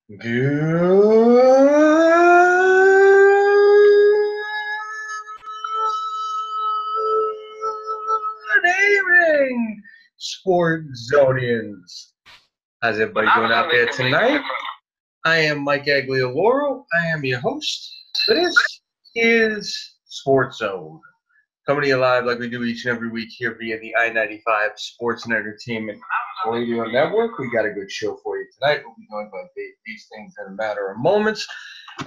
Good evening, SportsZonians. How's everybody doing out there tonight? I am Mike Aglioloro. I am your host. This is Sports Zone. Coming to you live like we do each and every week here via the I-95 Sports and Entertainment Radio Network. We got a good show for you tonight. We'll be joined by Dave Hastings in a matter of moments.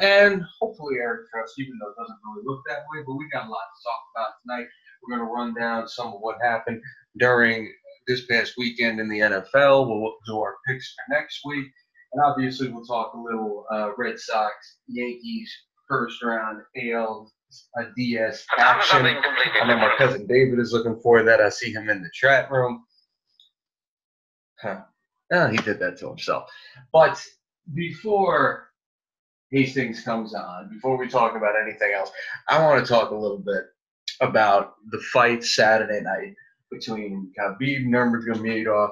And hopefully Eric Trust, even though it doesn't really look that way, but we got a lot to talk about tonight. We're going to run down some of what happened during this past weekend in the NFL. We'll do our picks for next week. And obviously we'll talk a little Red Sox, Yankees, first round ALDS action. I know my cousin David is looking for that. I see him in the chat room. Oh, he did that to himself. But before Hastings comes on, before we talk about anything else, I want to talk a little bit about the fight Saturday night between Khabib Nurmagomedov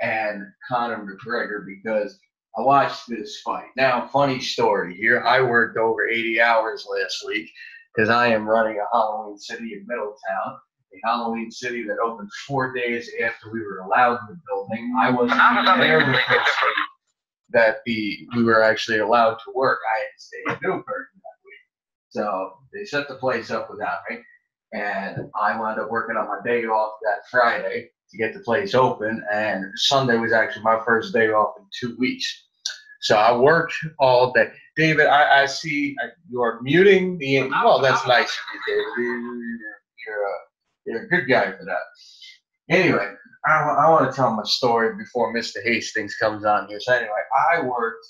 and Conor McGregor, because I watched this fight. Now, funny story here. I worked over 80 hours last week because I am running a Halloween City in Middletown, a Halloween City that opened 4 days after we were allowed in the building. I wasn't even there the first week that we were actually allowed to work. I had to stay in Newburgh that week. So they set the place up without me, and I wound up working on my day off that Friday to get the place open, and Sunday was actually my first day off in 2 weeks. So I worked all day. David, I see you're muting the. Well, that's nice of you, David. You're a good guy for that. Anyway, I want to tell my story before Mr. Hastings comes on here. So anyway, I worked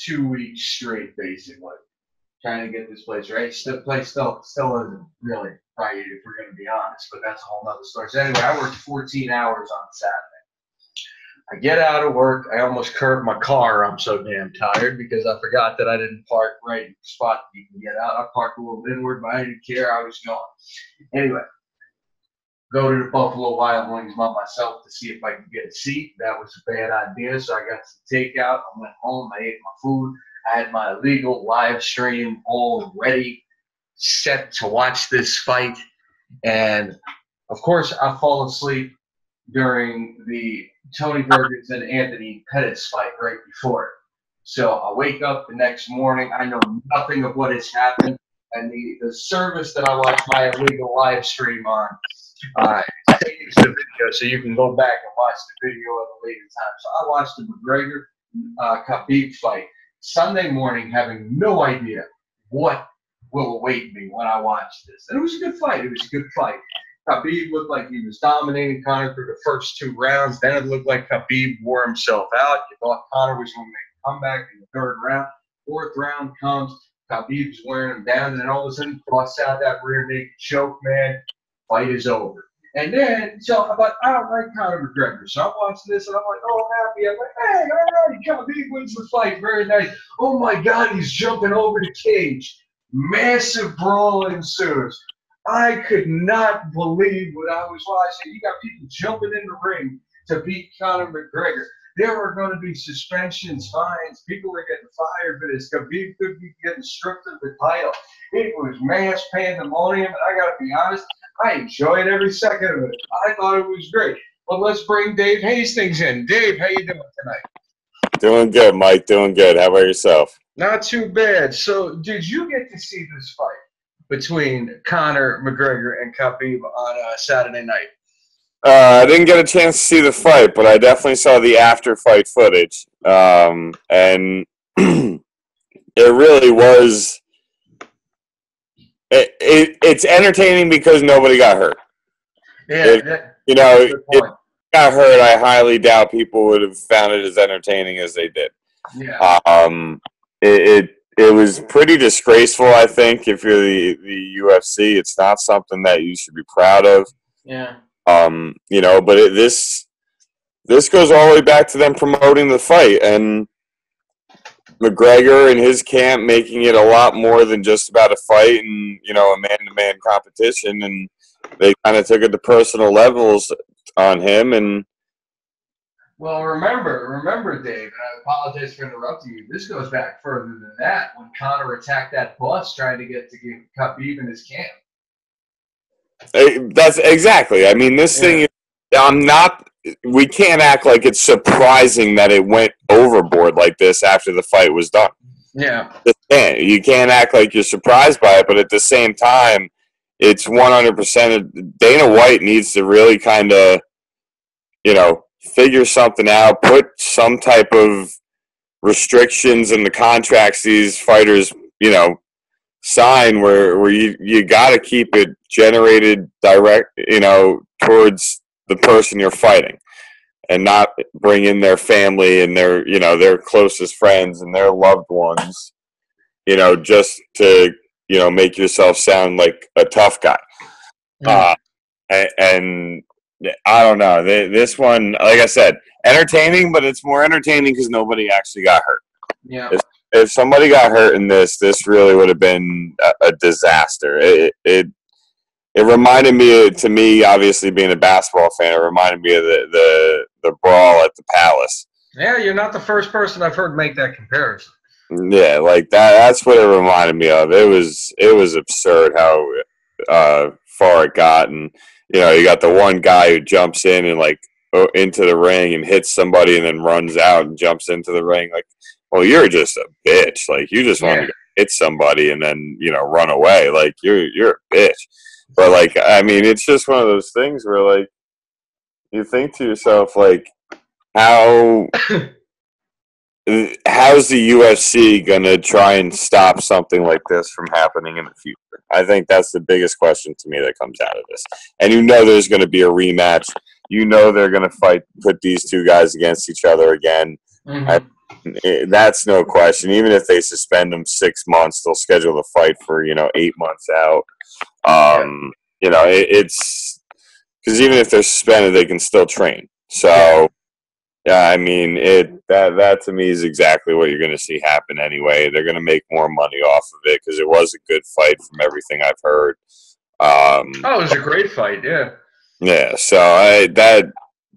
2 weeks straight, basically, trying to get this place right. The place still isn't really right, if we're going to be honest, but that's a whole nother story. So anyway, I worked 14 hours on Saturday. I get out of work. I almost curved my car. I'm so damn tired because I forgot that I didn't park right in the spot that you can get out. I parked a little inward, but I didn't care. I was going. Anyway, go to the Buffalo Wild Wings by myself to see if I could get a seat. That was a bad idea, so I got some takeout. I went home. I ate my food. I had my legal live stream all ready, set to watch this fight. And, of course, I fall asleep during the Tony Burgess and Anthony Pettis fight right before it. So I wake up the next morning. I know nothing of what has happened. And the service that I watch my illegal live stream on takes the video, so you can go back and watch the video at a later time. So I watched the McGregor Khabib fight Sunday morning, having no idea what will await me when I watch this. And it was a good fight. It was a good fight. Khabib looked like he was dominating Conor through the first 2 rounds. Then it looked like Khabib wore himself out. You thought Conor was going to make a comeback in the 3rd round. 4th round comes. Khabib's wearing him down, and then all of a sudden busts out that rear naked choke, man. Fight is over. And then, so I'm like, I don't like Conor McGregor. So I'm watching this, and I'm like, oh, I'm happy. I'm like, hey, all right, Khabib wins the fight. Very nice. Oh, my God, he's jumping over the cage. Massive brawl ensues. I could not believe what I was watching. You got people jumping in the ring to beat Conor McGregor. There are going to be suspensions, fines. People are getting fired for this. Khabib could be getting stripped of the title. It was mass pandemonium, and I got to be honest, I enjoyed every second of it. I thought it was great. But let's bring Dave Hastings in. Dave, how you doing tonight? Doing good, Mike. Doing good. How about yourself? Not too bad. So, did you get to see this fight between Conor McGregor and Khabib on Saturday night? I didn't get a chance to see the fight, but I definitely saw the after-fight footage. And it really was it's entertaining because nobody got hurt. Yeah, it got hurt. I highly doubt people would have found it as entertaining as they did. Yeah. It was pretty disgraceful, I think, if you're the UFC. It's not something that you should be proud of. Yeah. But this goes all the way back to them promoting the fight, and McGregor and his camp making it a lot more than just about a fight and, a man-to-man competition, and they kind of took it to personal levels on him, and Well, remember, Dave, and I apologize for interrupting you. This goes back further than that. When Conor attacked that bus trying to get Khabib in his camp. That's exactly. I mean, this thing. I'm not. We can't act like it's surprising that it went overboard like this after the fight was done. Yeah. You can't act like you're surprised by it, but at the same time, it's 100%. Dana White needs to really kind of, figure something out, put some type of restrictions in the contracts these fighters, sign where you got to keep it generated direct, towards the person you're fighting, and not bring in their family and their closest friends and their loved ones, just to make yourself sound like a tough guy. And I don't know, this one, like I said, entertaining, but it's more entertaining because nobody actually got hurt. Yeah. If somebody got hurt in this really would have been a disaster. It reminded me, to me, obviously being a basketball fan, it reminded me of the brawl at the Palace. Yeah, you're not the first person I've heard make that comparison. Yeah, like that. That's what it reminded me of. It was absurd how far it got, and you got the one guy who jumps in and into the ring and hits somebody, and then runs out and jumps into the ring. Like, well, you're just a bitch. Like, you just want to hit somebody and then run away. Like, you're a bitch. But I mean, it's just one of those things where you think to yourself, how's the UFC gonna try and stop something like this from happening in the future? I think that's the biggest question to me that comes out of this. And there's going to be a rematch. They're going to put these two guys against each other again. Mm-hmm. That's no question. Even if they suspend them 6 months, they'll schedule the fight for 8 months out. It's because even if they're suspended, they can still train. So. Yeah, I mean, that to me is exactly what you're going to see happen anyway. They're going to make more money off of it because it was a good fight from everything I've heard. It was a great fight, yeah. Yeah, so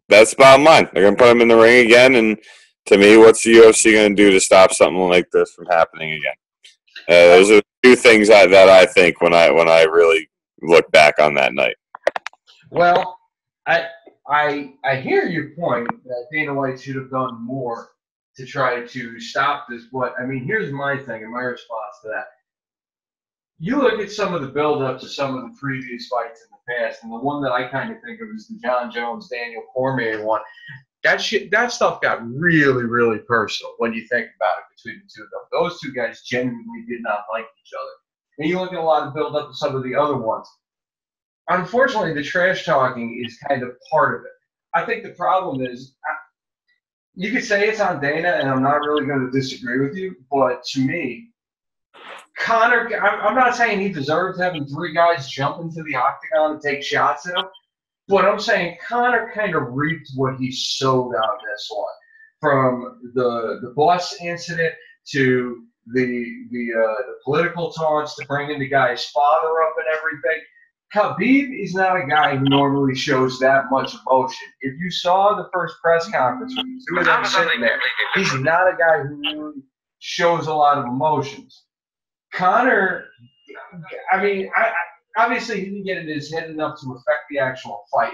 that's bottom line. They're going to put him in the ring again, and to me, what's the UFC going to do to stop something like this from happening again? Those are two things that I think when I really look back on that night. Well, I hear your point that Dana White should have done more to try to stop this, but I mean, here's my thing and my response to that. You look at some of the build-up to some of the previous fights in the past, and the one that I kind of think of is the John Jones, Daniel Cormier one. That stuff got really, really personal when you think about it between the two of them. Those two guys genuinely did not like each other. And you look at a lot of build-up to some of the other ones. Unfortunately, the trash talking is kind of part of it. I think the problem is, you could say it's on Dana, and I'm not really going to disagree with you, but to me, Conor, I'm not saying he deserves having 3 guys jump into the octagon and take shots at him, but I'm saying Conor kind of reaped what he sowed on this one. From the bus incident to the political taunts to bringing the guy's father up and everything. Khabib is not a guy who normally shows that much emotion. If you saw the first press conference with the two of them sitting there, he's not a guy who really shows a lot of emotions. Conor, I mean, obviously he didn't get in his head enough to affect the actual fight,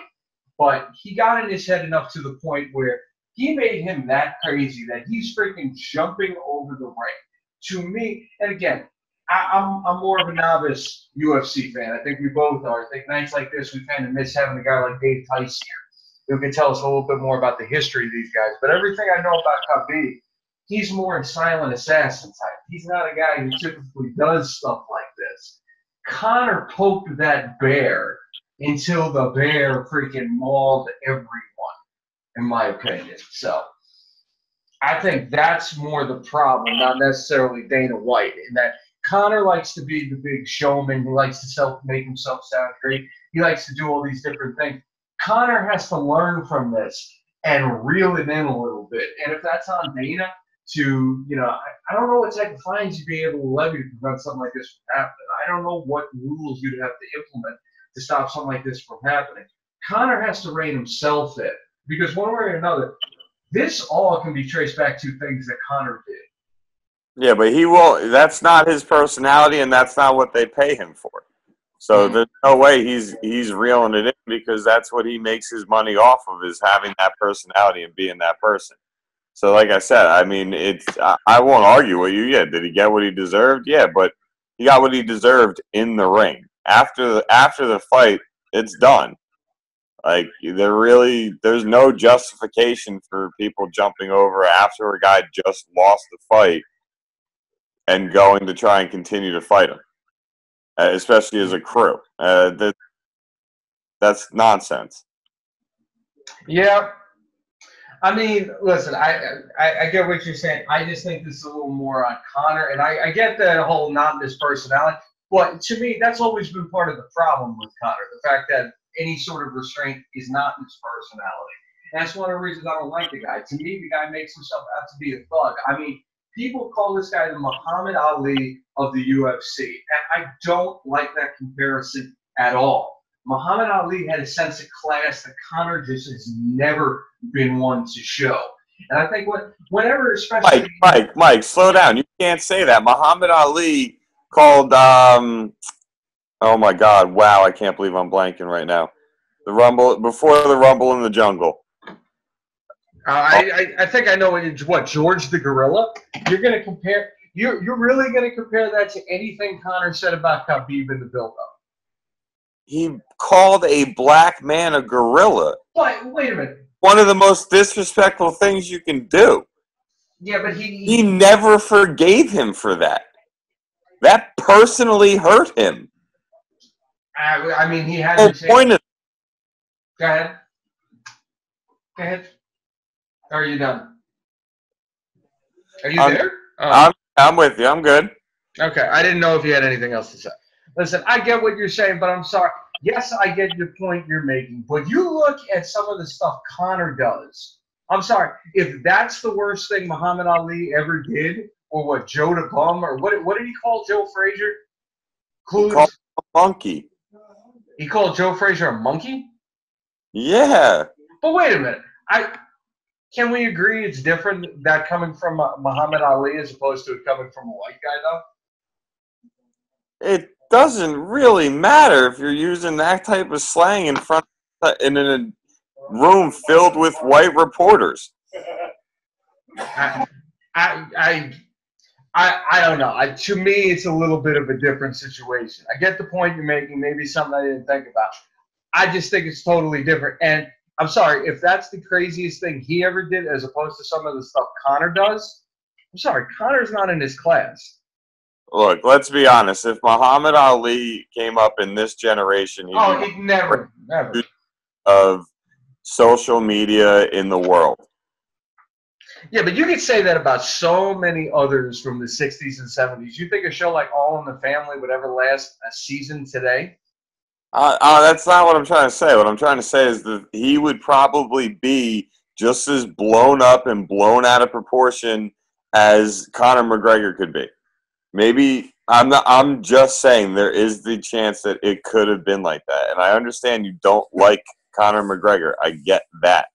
but he got in his head enough to the point where he made him that crazy that he's freaking jumping over the ring. To me, and again, I'm more of a novice UFC fan. I think we both are. I think nights like this, we kind of miss having a guy like Dave Tice here who can tell us a little bit more about the history of these guys. But everything I know about Khabib, he's more a silent assassin type. He's not a guy who typically does stuff like this. Conor poked that bear until the bear freaking mauled everyone, in my opinion. So I think that's more the problem, not necessarily Dana White, in that Conor likes to be the big showman. He likes to make himself sound great. He likes to do all these different things. Conor has to learn from this and reel it in a little bit. And if that's on Dana to, I don't know what type of fines you'd be able to levy to prevent something like this from happening. I don't know what rules you'd have to implement to stop something like this from happening. Conor has to rein himself in because one way or another, this all can be traced back to things that Conor did. Yeah, but he will. That's not his personality, and that's not what they pay him for. So there's no way he's reeling it in, because that's what he makes his money off of, is having that personality and being that person. So, like I said, I mean, I won't argue with you. Yeah, did he get what he deserved? Yeah, but he got what he deserved in the ring. After the fight, it's done. Like, there's no justification for people jumping over after a guy just lost the fight and going to try and continue to fight him, especially as a crew. That's nonsense. Yeah. I mean, listen, I get what you're saying. I just think this is a little more on Conor, and I get the whole not his personality. But to me, that's always been part of the problem with Conor, the fact that any sort of restraint is not his personality. And that's one of the reasons I don't like the guy. To me, the guy makes himself out to be a thug. I mean, people call this guy the Muhammad Ali of the UFC, and I don't like that comparison at all. Muhammad Ali had a sense of class that Conor just has never been one to show. And I think whenever, especially Mike, slow down. You can't say that. Muhammad Ali called oh my God, wow, I can't believe I'm blanking right now. The Rumble, before the Rumble in the Jungle. I think I know what George the Gorilla. You're going to compare. You're really going to compare that to anything Conor said about Khabib in the build-up? He called a black man a gorilla. But wait a minute. One of the most disrespectful things you can do. Yeah, but he never forgave him for that. That personally hurt him. I mean, he had to point it. Go ahead. Go ahead. Are you done? Are you there? Oh. I'm with you. I'm good. Okay. I didn't know if you had anything else to say. Listen, I get what you're saying, but I'm sorry. Yes, I get the point you're making, but you look at some of the stuff Conor does. I'm sorry. If that's the worst thing Muhammad Ali ever did, or what, Joe the Bum, or what did he call Joe Frazier? He called him a monkey. He called Joe Frazier a monkey? Yeah. But wait a minute. Can we agree it's different that coming from Muhammad Ali as opposed to it coming from a white guy, though? It doesn't really matter if you're using that type of slang in a room filled with white reporters. I don't know. To me, it's a little bit of a different situation. I get the point you're making. Maybe something I didn't think about. I just think it's totally different. And I'm sorry, if that's the craziest thing he ever did as opposed to some of the stuff Conor does, I'm sorry, Conor's not in his class. Look, let's be honest. If Muhammad Ali came up in this generation, he'd never of social media in the world. Yeah, but you could say that about so many others from the 60s and 70s. You think a show like All in the Family would ever last a season today? That's not what I'm trying to say. What I'm trying to say is that he would probably be just as blown up and blown out of proportion as Conor McGregor could be. Maybe I'm just saying there is the chance that it could have been like that. And I understand you don't like Conor McGregor. I get that.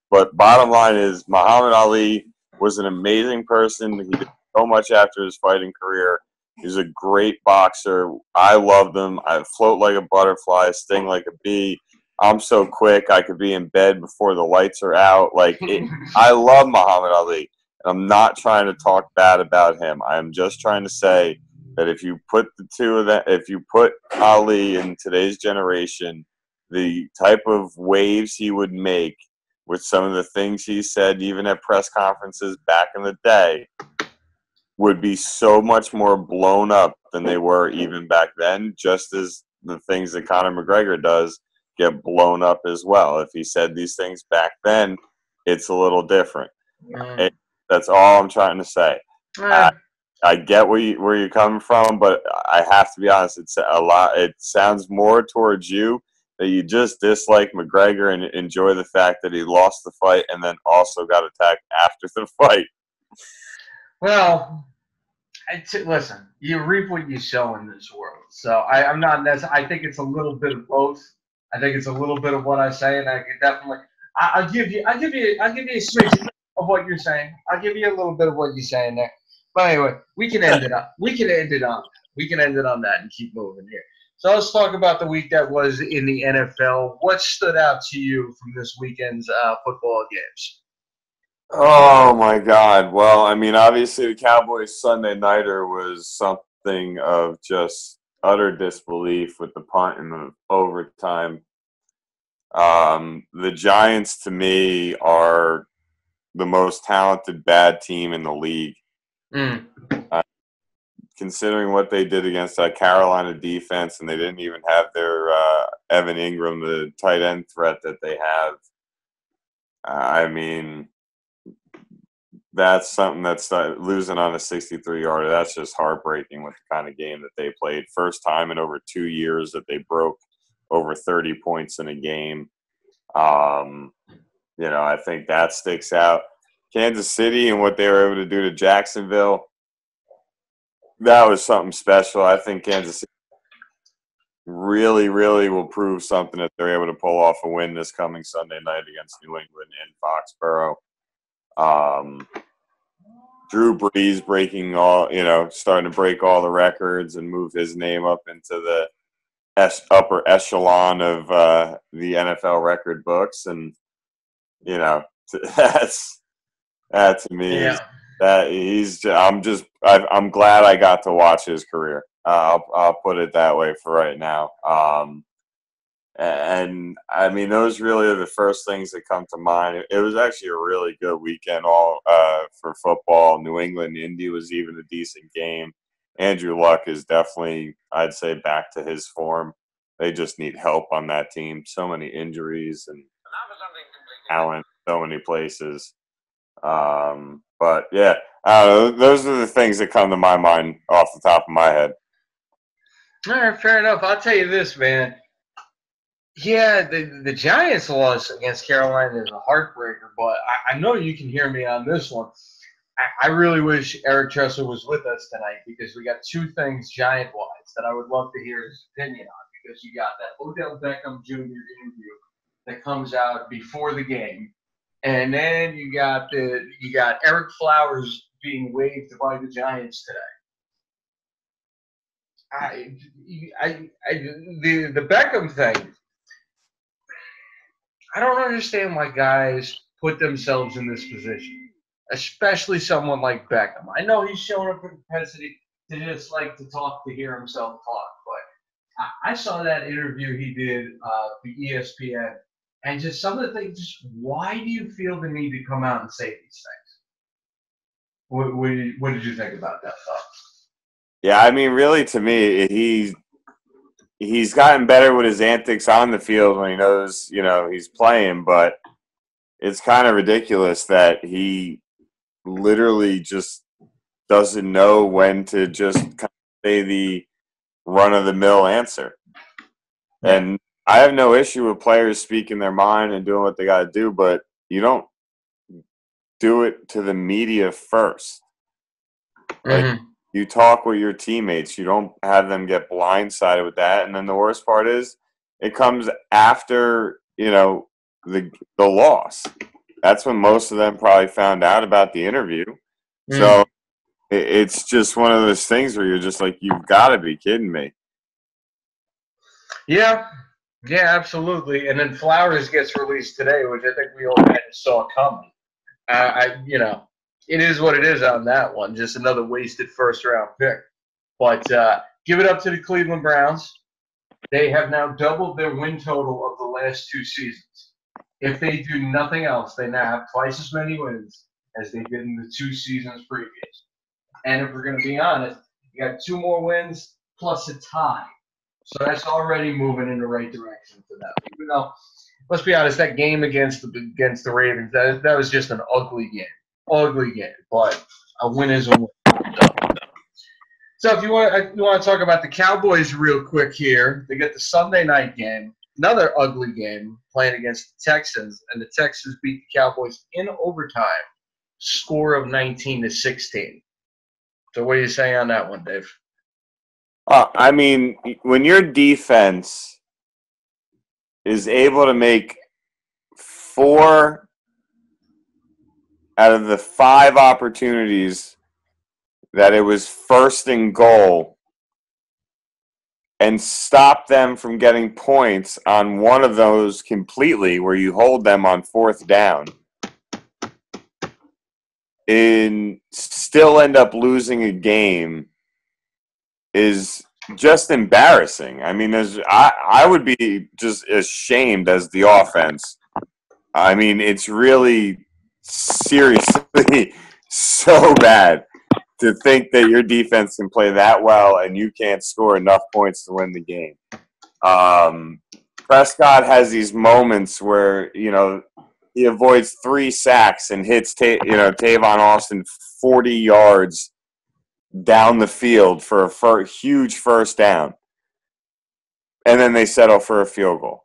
But bottom line is Muhammad Ali was an amazing person. He did so much after his fighting career. He's a great boxer. I loved him. I float like a butterfly, sting like a bee. I'm so quick. I could be in bed before the lights are out. I love Muhammad Ali. And I'm not trying to talk bad about him. I'm just trying to say that if you put the two of them, if you put Ali in today's generation, the type of waves he would make with some of the things he said, even at press conferences back in the day, would be so much more blown up than they were even back then, just as the things that Conor McGregor does get blown up as well. If he said these things back then, it's a little different. That's all I'm trying to say. I get where you're coming from, but I have to be honest. It's a lot. It sounds more towards you that you just dislike McGregor and enjoy the fact that he lost the fight and then also got attacked after the fight. Well, listen, you reap what you sow in this world. So I'm not. I think it's a little bit of both. I think it's a little bit of what I say, and I can definitely. I'll give you a smidge. of what you're saying. I'll give you a little bit of what you're saying there. But anyway, we can end it up. We can end it on that. We can end it on that and keep moving here. So let's talk about the week that was in the NFL. What stood out to you from this weekend's football games? Oh my God! Well, I mean, obviously the Cowboys Sunday nighter was something of just utter disbelief with the punt in the overtime. The Giants, to me, are the most talented bad team in the league. Considering what they did against that Carolina defense, and they didn't even have their Evan Ingram, the tight end threat that they have. I mean, that's something that's losing on a 63-yarder. That's just heartbreaking with the kind of game that they played. First time in over 2 years that they broke over 30 points in a game. I think that sticks out. Kansas City and what they were able to do to Jacksonville, that was something special. I think Kansas City really, really will prove something if they're able to pull off a win this coming Sunday night against New England in Foxborough. Drew Brees starting to break all the records and move his name up into the upper echelon of the NFL record books. And, that to me is that I'm glad I got to watch his career. I'll put it that way for right now. And I mean, those really are the first things that come to mind. It was actually a really good weekend for football. New England, Indy was even a decent game. Andrew Luck is definitely, I'd say, back to his form. They just need help on that team. So many injuries and talent, so many places. But yeah, those are the things that come to my mind off the top of my head. All right, fair enough. I'll tell you this, man. Yeah, the Giants loss against Carolina is a heartbreaker, but I know you can hear me on this one. I really wish Eric Tressel was with us tonight because we got two things Giant-wise that I would love to hear his opinion on, because you got that Odell Beckham Jr. interview that comes out before the game, and then you got Eric Flowers being waived by the Giants today. The Beckham thing, I don't understand why guys put themselves in this position, especially someone like Beckham. I know he's shown a propensity to just like to talk to hear himself talk, but I saw that interview he did for ESPN, and just some of the things. Just why do you feel the need to come out and say these things? What did you think about that thought? Yeah, I mean, really, to me, he's gotten better with his antics on the field when he knows, he's playing, but it's kind of ridiculous that he literally just doesn't know when to just kind of say the run-of-the-mill answer. And I have no issue with players speaking their mind and doing what they got to do, but you don't do it to the media first. Like, you talk with your teammates. You don't have them get blindsided with that. And then the worst part is it comes after, the loss. That's when most of them probably found out about the interview. So it's just one of those things where you're just like, you've got to be kidding me. Yeah, absolutely. And then Flowers gets released today, which I think we all kind of saw coming. It is what it is on that one. Just another wasted first-round pick. But give it up to the Cleveland Browns. They have now doubled their win total of the last two seasons. If they do nothing else, they now have twice as many wins as they did in the 2 seasons previous. And if we're going to be honest, you got 2 more wins plus a tie. So that's already moving in the right direction for them. Even though, let's be honest, that game against the Ravens, that was just an ugly game. But a win is a win. So if you want to talk about the Cowboys real quick here, they get the Sunday night game, another ugly game, playing against the Texans, and the Texans beat the Cowboys in overtime, score of 19-16. So what do you say on that one, Dave? I mean, when your defense is able to make 4 out of the 5 opportunities that it was first and goal and stop them from getting points on one of those completely where you hold them on 4th down and still end up losing a game is just embarrassing. I mean, I would be just ashamed as the offense. I mean, it's really seriously so bad to think that your defense can play that well and you can't score enough points to win the game. Prescott has these moments where, he avoids 3 sacks and hits, Tavon Austin 40 yards down the field for a huge first down. And then they settle for a field goal.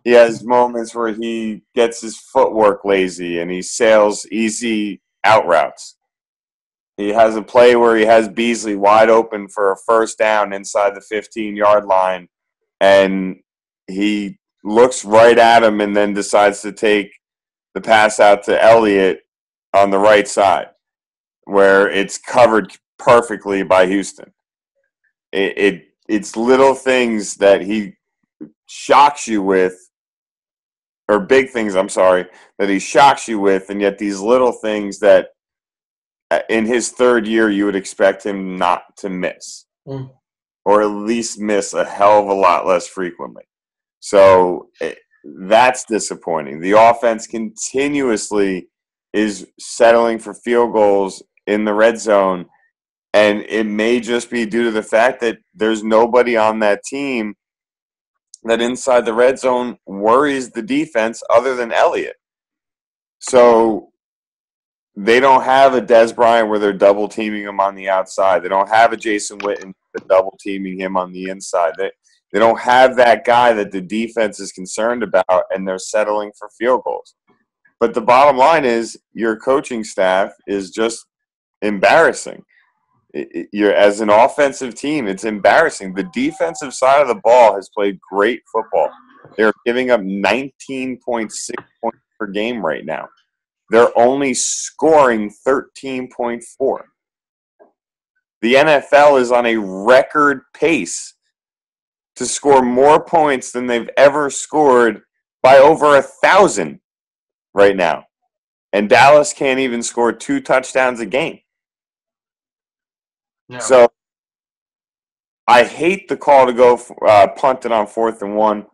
He has moments where he gets his footwork lazy and he sails easy out routes. He has a play where he has Beasley wide open for a first down inside the 15-yard line, and he looks right at him and then decides to take the pass out to Elliott on the right side, where it's covered perfectly by Houston. It's little things that he shocks you with, or big things, that he shocks you with, and yet these little things that in his 3rd year you would expect him not to miss, or at least miss a hell of a lot less frequently. So that's disappointing. The offense continuously is settling for field goals in the red zone, and it may just be due to the fact that there's nobody on that team that inside the red zone worries the defense other than Elliott. So they don't have a Des Bryant where they're double teaming him on the outside. They don't have a Jason Witten that's double teaming him on the inside. They don't have that guy that the defense is concerned about, and they're settling for field goals. But the bottom line is your coaching staff is just embarrassing. You're, as an offensive team, it's embarrassing. The defensive side of the ball has played great football. They're giving up 19.6 points per game right now. They're only scoring 13.4. The NFL is on a record pace to score more points than they've ever scored by over 1,000 right now. And Dallas can't even score 2 touchdowns a game. No. So I hate the call to go punt it on 4th and 1.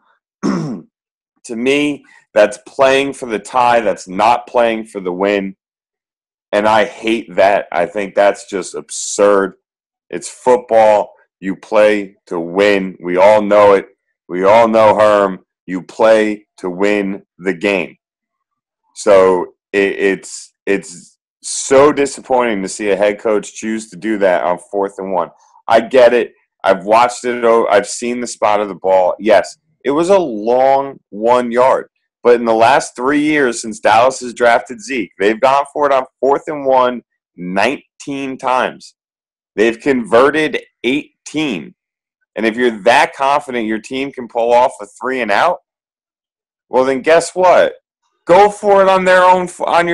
To me, that's playing for the tie. That's not playing for the win. And I hate that. I think that's just absurd. It's football. You play to win. We all know it. We all know Herm. You play to win the game. So it's so disappointing to see a head coach choose to do that on 4th and 1. I get it. I've watched it. I've seen the spot of the ball. Yes, it was a long 1 yard. But in the last 3 years since Dallas has drafted Zeke, they've gone for it on 4th and 1 19 times. They've converted 18. And if you're that confident your team can pull off a 3 and out, well then guess what? Go for it on their own, on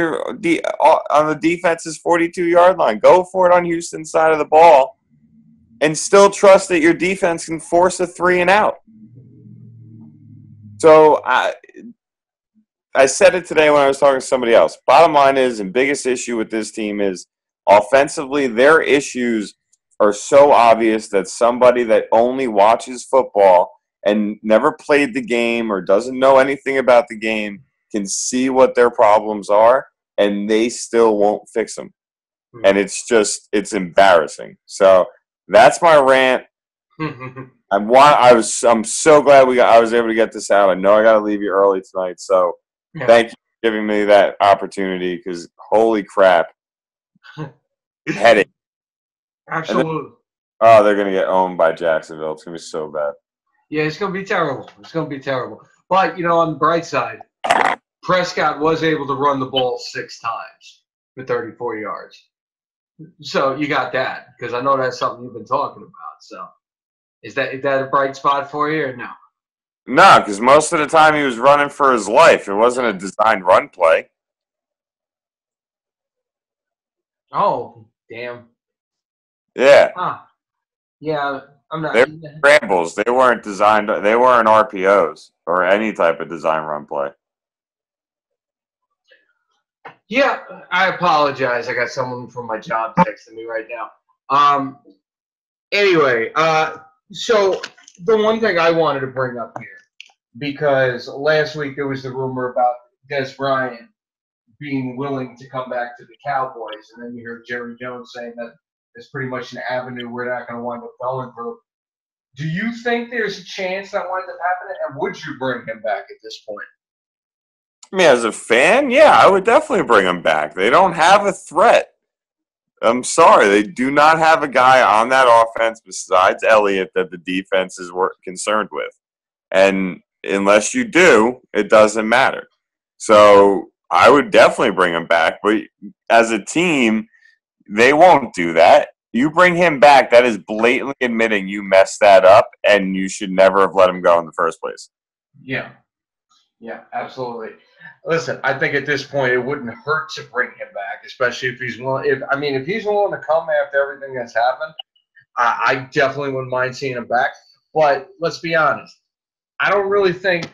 the defense's 42-yard line. Go for it on Houston's side of the ball, and still trust that your defense can force a 3 and out. So I said it today when I was talking to somebody else. Bottom line is, and biggest issue with this team is, offensively, their issues are so obvious that somebody that only watches football and never played the game or doesn't know anything about the game can see what their problems are, and they still won't fix them. And it's embarrassing. So that's my rant. I'm so glad I was able to get this out. I know I got to leave you early tonight, so thank you for giving me that opportunity, because holy crap. Headache. Absolutely. They're going to get owned by Jacksonville. It's going to be so bad. Yeah, it's going to be terrible. It's going to be terrible. But, on the bright side, Prescott was able to run the ball 6 times for 34 yards. So you got that, because I know that's something you've been talking about. So is that a bright spot for you or no? No, because most of the time he was running for his life. It wasn't a designed run play. Oh, damn. Yeah. Huh. Yeah, I'm They not. were scrambles. They weren't designed. They weren't RPOs or any type of design run play. Yeah, I apologize. I got someone from my job texting me right now. Anyway, so the one thing I wanted to bring up here, because last week there was the rumor about Des Bryant being willing to come back to the Cowboys, and then you heard Jerry Jones saying that it's pretty much an avenue we're not going to wind up going through. Do you think there's a chance that winds up happening, and would you bring him back at this point? I mean, as a fan, yeah, I would definitely bring him back. They don't have a threat. I'm sorry, they do not have a guy on that offense besides Elliott that the defense is concerned with. And unless you do, it doesn't matter. So I would definitely bring him back. But as a team, they won't do that. You bring him back, that is blatantly admitting you messed that up, and you should never have let him go in the first place. Yeah. Yeah, absolutely. Listen, I think at this point it wouldn't hurt to bring him back, especially if he's willing. If he's willing to come after everything that's happened, I definitely wouldn't mind seeing him back. But let's be honest, I don't really think.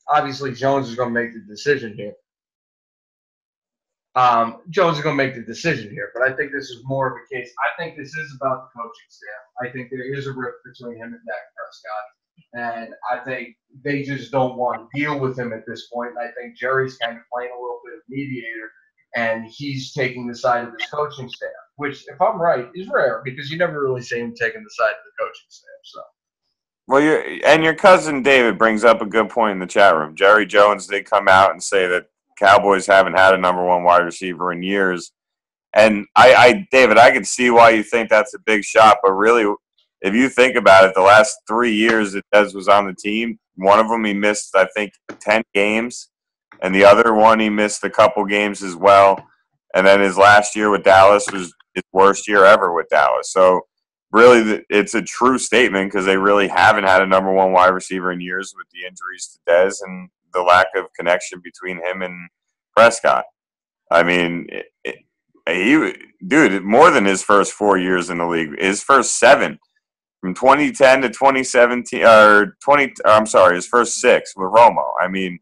Obviously Jones is going to make the decision here. Jones is going to make the decision here, but I think this is more of a case. I think this is about the coaching staff. I think there is a rift between him and Dak Prescott. And I think they just don't want to deal with him at this point. And I think Jerry's kind of playing a little bit of mediator, and he's taking the side of his coaching staff, which, if I'm right, is rare because you never really see him taking the side of the coaching staff. So, well, your cousin David brings up a good point in the chat room. Jerry Jones did come out and say that Cowboys haven't had a number one wide receiver in years. And David, I can see why you think that's a big shot, but really, if you think about it, the last 3 years that Dez was on the team, one of them he missed, I think, 10 games, and the other one he missed a couple games as well. And then his last year with Dallas was his worst year ever with Dallas. So really, it's a true statement because they really haven't had a number one wide receiver in years with the injuries to Dez and the lack of connection between him and Prescott. I mean, dude, more than his first 4 years in the league, his first 7. From 2010 to 2017, his first 6 with Romo. I mean,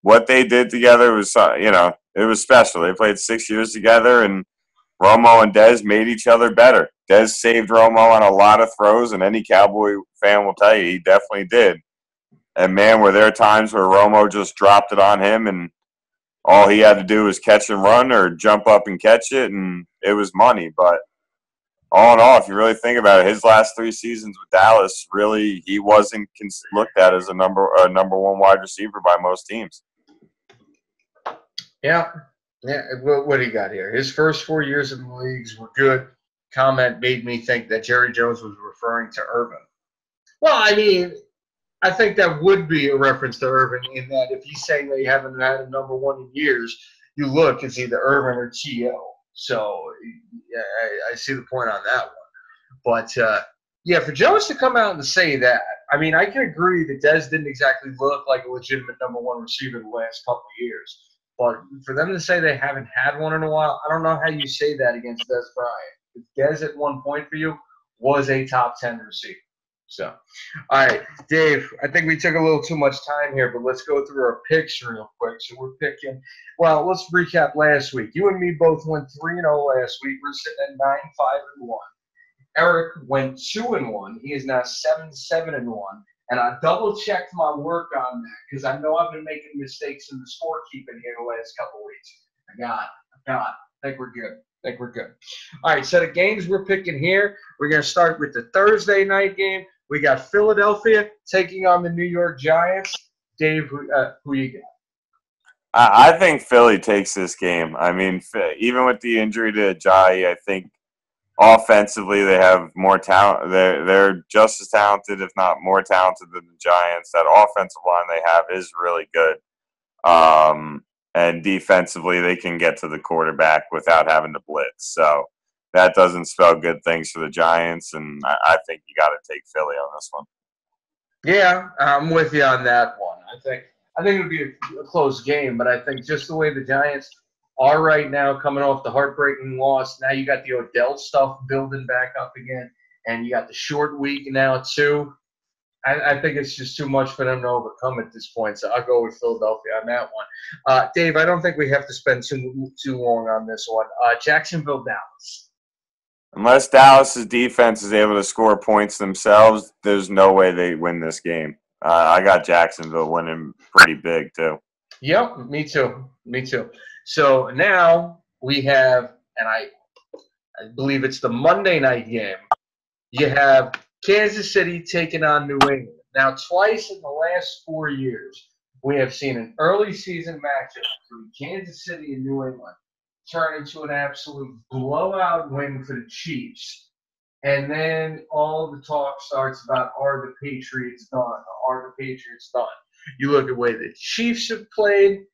what they did together was, it was special. They played 6 years together, and Romo and Dez made each other better. Dez saved Romo on a lot of throws, and any Cowboy fan will tell you he definitely did. And, man, were there times where Romo just dropped it on him, and all he had to do was catch and run or jump up and catch it, and it was money. But all in all, if you really think about it, his last 3 seasons with Dallas, really, he wasn't looked at as a number one wide receiver by most teams. Yeah. What do you got here? His first 4 years in the leagues were good. Comment made me think that Jerry Jones was referring to Irvin. Well, I think that would be a reference to Irvin in that if he's saying they haven't had a number one in years, you look, it's either Irvin or T.O. So yeah, I see the point on that one. But, for Jones to come out and say that, I can agree that Dez didn't exactly look like a legitimate number one receiver the last couple of years. But for them to say they haven't had one in a while, I don't know how you say that against Des Bryant. Dez at one point for you was a top 10 receiver. So, all right, Dave, I think we took a little too much time here, but let's go through our picks real quick. So we're picking – let's recap last week. You and me both went 3-0 last week. We're sitting at 9-5-1. Eric went 2-1. He is now 7-7-1. And I double-checked my work on that because I know I've been making mistakes in the scorekeeping here the last couple of weeks. I got it. I think we're good. All right, set of games we're picking here. We're going to start with the Thursday night game. We got Philadelphia taking on the New York Giants. Dave, who you got? I think Philly takes this game. Even with the injury to Ajayi, I think offensively they have more talent. They're just as talented, if not more talented than the Giants. That offensive line they have is really good. And defensively, they can get to the quarterback without having to blitz. So that doesn't spell good things for the Giants, and I think you got to take Philly on this one. Yeah, I'm with you on that one. I think it would be a close game, but I think just the way the Giants are right now, coming off the heartbreaking loss. Now you got the Odell stuff building back up again, and you got the short week now too. I think it's just too much for them to overcome at this point, so I'll go with Philadelphia on that one. Dave, I don't think we have to spend too long on this one. Jacksonville, Dallas. Unless Dallas's defense is able to score points themselves, there's no way they win this game. I got Jacksonville winning pretty big, too. Yep, me too. Me too. So now we have, and I believe it's the Monday night game. You have Kansas City taking on New England. Now, twice in the last 4 years, we have seen an early season matchup between Kansas City and New England turn into an absolute blowout win for the Chiefs. And then all the talk starts about, are the Patriots done? Are the Patriots done? You look at the way the Chiefs have played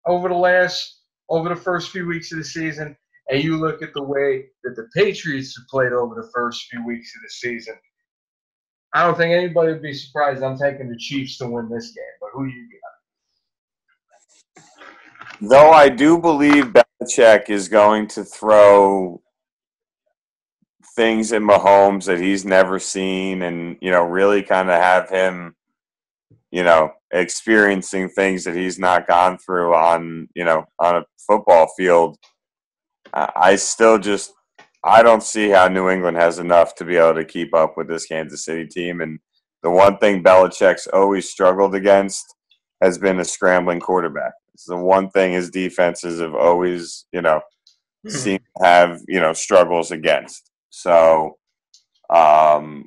over the first few weeks of the season, and you look at the way that the Patriots have played over the first few weeks of the season. I don't think anybody would be surprised I'm taking the Chiefs to win this game, but who do you got? Though I do believe Belichick is going to throw things at Mahomes that he's never seen and, really kind of have him, experiencing things that he's not gone through on a football field. I don't see how New England has enough to be able to keep up with this Kansas City team. And the one thing Belichick's always struggled against has been a scrambling quarterback. It's the one thing his defenses have always, seemed to have, struggles against. So, oh,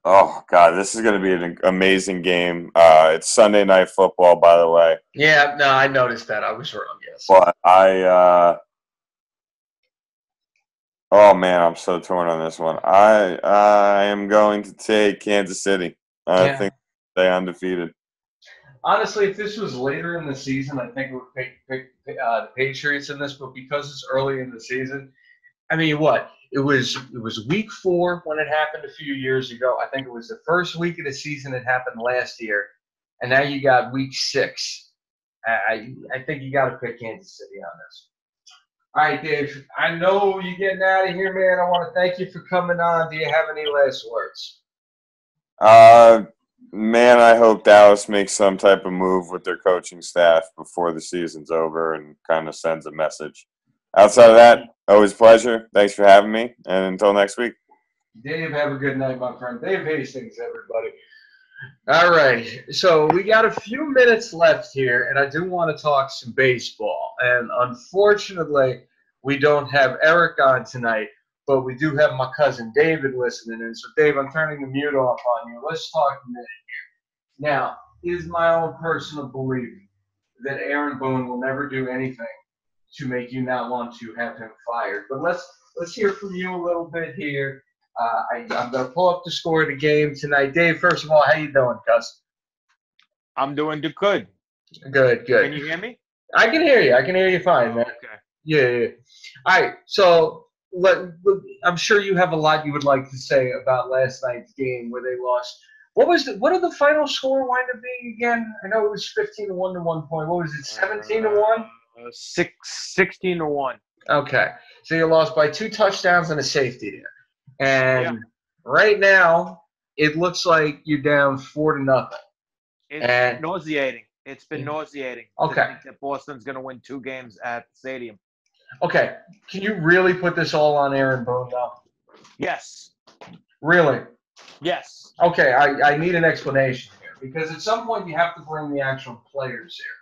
God, this is going to be an amazing game. It's Sunday Night Football, by the way. Yeah, no, I noticed that. I was wrong, yes. But oh, man, I'm so torn on this one. I am going to take Kansas City. I think they undefeated. Honestly, if this was later in the season, I think we would pick the Patriots in this. But because it's early in the season, I mean, what? It was week 4 when it happened a few years ago. I think it was the first week of the season it happened last year. And now you got week 6. I think you got to pick Kansas City on this. All right, Dave, I know you're getting out of here, man. I want to thank you for coming on. Do you have any last words? Man, I hope Dallas makes some type of move with their coaching staff before the season's over and kind of sends a message. Outside of that, always a pleasure. Thanks for having me, and until next week. Dave, have a good night, my friend. Dave Hastings, everybody. All right, so we got a few minutes left here, and I do want to talk some baseball. And unfortunately, we don't have Eric on tonight, but we do have my cousin David listening in. So, Dave, I'm turning the mute off on you. Let's talk a minute here. Now, it is my own personal belief that Aaron Boone will never do anything to make you not want to have him fired. But let's hear from you a little bit here. I'm going to pull up the score of the game tonight. Dave, first of all, how you doing, cuz? I'm doing good. Good. Can you hear me? I can hear you. I can hear you fine, man. Okay. Yeah. All right, so I'm sure you have a lot you would like to say about last night's game where they lost. What did the final score wind up being again? I know it was 15-1 to 1 point. What was it, 17-1? 16-1. Okay, so you lost by 2 touchdowns and a safety there. And right now, it looks like you're down 4-0. It's nauseating. It's been nauseating. Okay. To think that Boston's going to win 2 games at the stadium. Okay. Can you really put this all on Aaron Boone now? Yes. Really? Yes. Okay, I need an explanation here because at some point you have to bring the actual players here.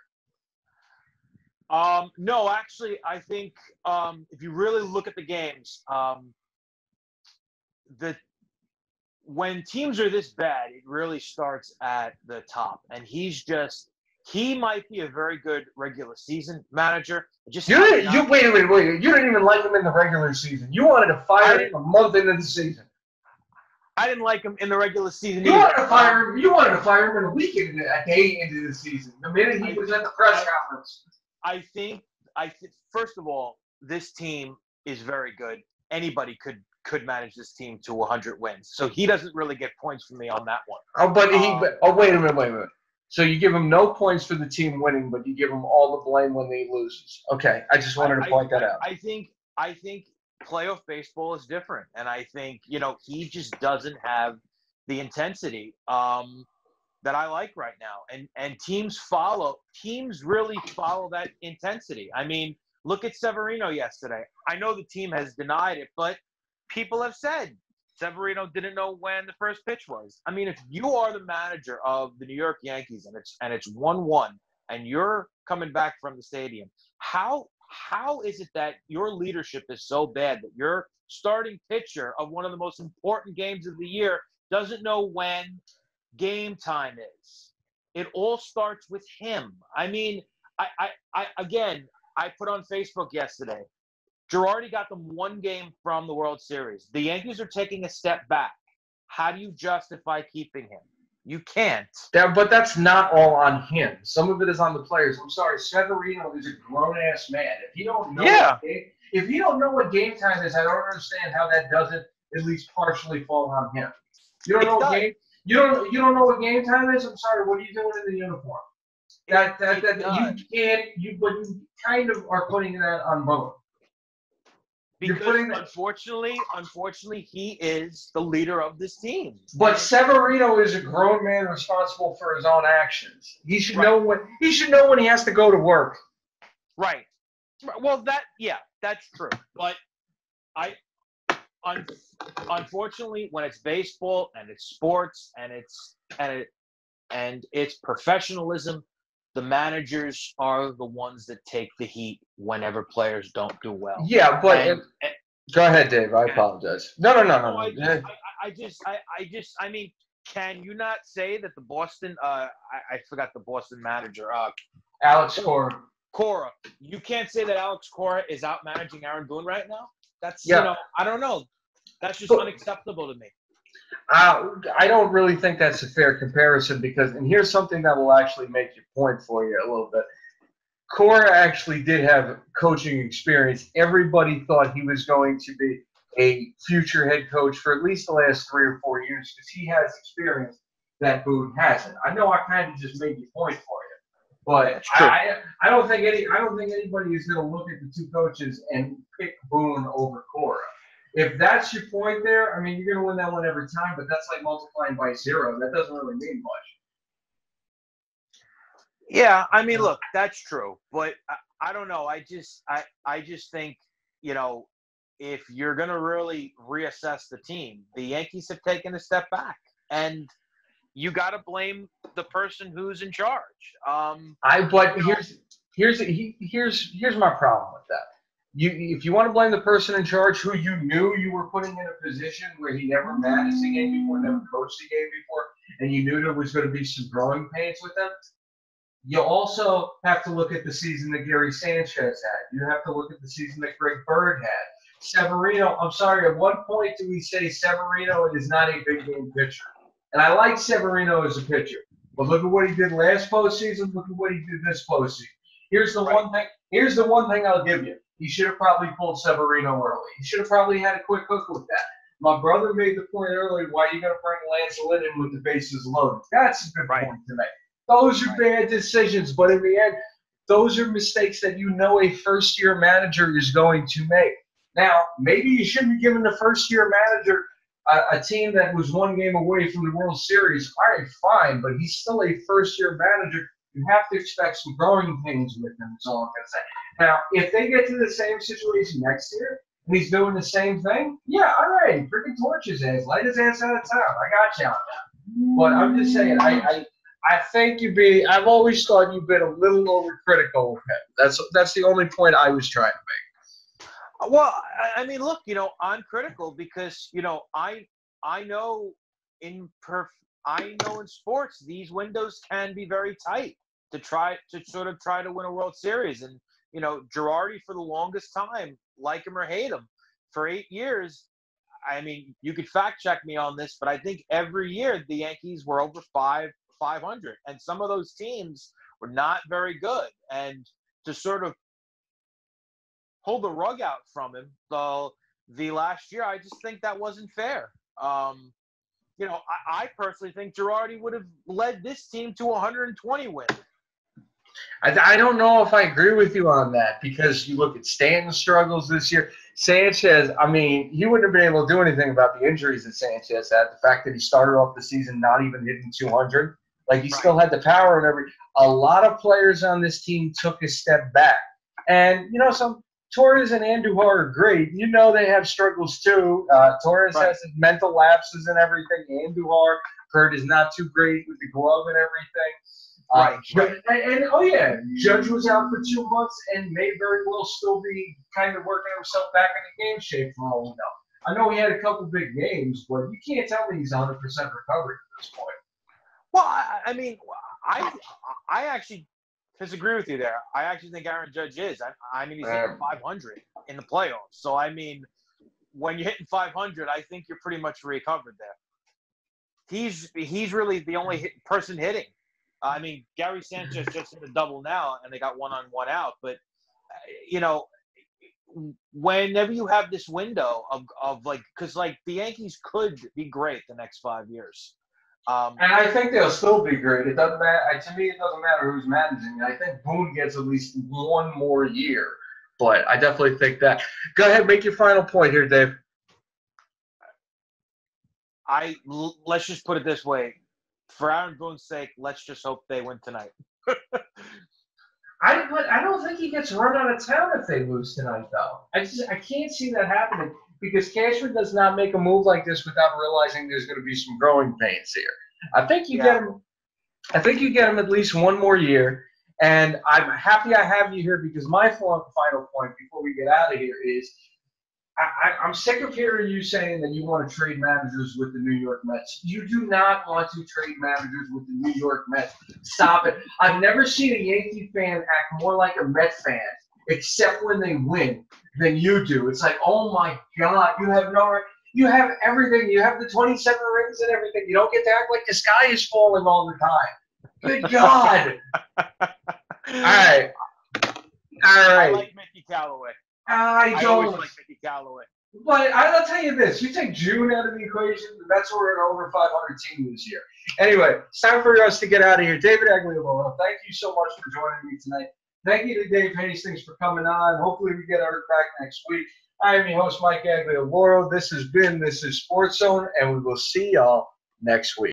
No, actually, I think if you really look at the games, when teams are this bad, it really starts at the top. And he might be a very good regular season manager. Wait a minute. You didn't even like him in the regular season. You wanted to fire him a month into the season. I didn't like him in the regular season either. You wanted to fire him in a day into the season. The minute he was at the press conference. I think first of all, this team is very good. Anybody could manage this team to 100 wins. So he doesn't really get points from me on that one. Wait a minute. So you give him no points for the team winning, but you give him all the blame when he loses. Okay, I just wanted to point that out. I think playoff baseball is different, and I think he just doesn't have the intensity that I like right now, and teams really follow that intensity. I mean, look at Severino yesterday. I know the team has denied it, but people have said Severino didn't know when the first pitch was. I mean, if you are the manager of the New York Yankees and it's 1-1 and you're coming back from the stadium, how is it that your leadership is so bad that your starting pitcher of one of the most important games of the year doesn't know when game time is? It all starts with him. I mean, I put on Facebook yesterday, Girardi got them one game from the World Series. The Yankees are taking a step back. How do you justify keeping him? You can't. But that's not all on him. Some of it is on the players. I'm sorry, Severino is a grown-ass man. If you don't know what game time is, I don't understand how that doesn't at least partially fall on him. You don't know what game time is? I'm sorry, what are you doing in the uniform? You kind of are putting that on both. Because unfortunately, he is the leader of this team. But Severino is a grown man responsible for his own actions. He should know when he has to go to work. Right. Well, that's true. But unfortunately, when it's baseball and it's sports and it's professionalism, the managers are the ones that take the heat whenever players don't do well. Yeah, but go ahead, Dave. I apologize. No. I mean, can you not say that the Boston? I forgot the Boston manager. Alex Cora. Cora. You can't say that Alex Cora is out managing Aaron Boone right now. That's I don't know. That's just unacceptable to me. I don't really think that's a fair comparison and here's something that will actually make your point for you a little bit. Cora actually did have coaching experience. Everybody thought he was going to be a future head coach for at least the last 3 or 4 years because he has experience that Boone hasn't. I know I kind of just made your point for you, but I don't think anybody is going to look at the two coaches and pick Boone over Cora. If that's your point there, I mean, you're going to win that one every time, but that's like multiplying by 0. That doesn't really mean much. Yeah, I mean, look, that's true, but I don't know. I just think, if you're going to really reassess the team, the Yankees have taken a step back, and you got to blame the person who's in charge. Here's my problem with that. If you want to blame the person in charge who you knew you were putting in a position where he never managed a game before, never coached a game before, and you knew there was going to be some growing pains with them, you also have to look at the season that Gary Sanchez had. You have to look at the season that Greg Bird had. Severino, I'm sorry, at what point do we say Severino is not a big game pitcher? And I like Severino as a pitcher, but look at what he did last postseason. Look at what he did this postseason. Here's the one thing I'll give you. He should have probably pulled Severino early. He should have probably had a quick hook with that. My brother made the point earlier, why are you going to bring Lance Lynn in with the bases loaded? That's a good point to make. Those are bad decisions, but in the end, those are mistakes that you know a first-year manager is going to make. Now, maybe you shouldn't be giving the first-year manager a team that was one game away from the World Series. All right, fine, but he's still a first-year manager. You have to expect some growing pains with him, is all I'm going to say. Now, if they get to the same situation next year and he's doing the same thing, yeah, all right, freaking torch his ass, light his ass out of town. I got you on that. But I'm just saying, I think I've always thought you've been a little overcritical of him. That's the only point I was trying to make. Well, I mean, look, I'm critical because, I know in sports these windows can be very tight to try to win a World Series. And, Girardi for the longest time, like him or hate him, for 8 years, I mean, you could fact check me on this, but I think every year the Yankees were over 500, and some of those teams were not very good. And to sort of pull the rug out from him the last year, I just think that wasn't fair. I personally think Girardi would have led this team to 120 wins. I don't know if I agree with you on that because you look at Stanton's struggles this year. Sanchez, I mean, he wouldn't have been able to do anything about the injuries that Sanchez had. The fact that he started off the season not even hitting 200. Like, he still had the power and everything. A lot of players on this team took a step back. And, some Torres and Andujar are great. They have struggles too. Torres has his mental lapses and everything. Andujar, Kurt, is not too great with the glove and everything. Judge was out for 2 months and may very well still be kind of working himself back in the game shape for all we know. I know he had a couple big games, but you can't tell me he's 100% recovered at this point. Well, I actually disagree with you there. I actually think Aaron Judge is. I mean, he's hitting 500 in the playoffs. So, I mean, when you're hitting 500, I think you're pretty much recovered there. He's really the only person hitting. I mean, Gary Sanchez just hit a double now, and they got 1 on 1 out. But, whenever you have this window of because, the Yankees could be great the next 5 years. And I think they'll still be great. It doesn't matter. To me, it doesn't matter who's managing. I think Boone gets at least 1 more year. But I definitely think that. Go ahead, make your final point here, Dave. Let's just put it this way. For Aaron Boone's sake, let's just hope they win tonight. I don't think he gets run out of town if they lose tonight, though. I can't see that happening because Cashman does not make a move like this without realizing there's going to be some growing pains here. I think you get him. I think you get him at least 1 more year, and I'm happy I have you here because my final point before we get out of here is I'm sick of hearing you saying that you want to trade managers with the New York Mets. You do not want to trade managers with the New York Mets. Stop it. I've never seen a Yankee fan act more like a Mets fan, except when they win, than you do. It's like, oh, my God, you have everything. You have the 27 rings and everything. You don't get to act like the sky is falling all the time. Good God. All right. I like Mickey Callaway. I don't always like Mickey Callaway. But I'll tell you this. You take June out of the equation, the Mets were an over 500 team this year. Anyway, it's time for us to get out of here. David Aguilera, thank you so much for joining me tonight. Thank you to Dave Hastings for coming on. Hopefully we get Art back next week. I am your host, Mike Aguilera. This is SportsZone, and we will see y'all next week.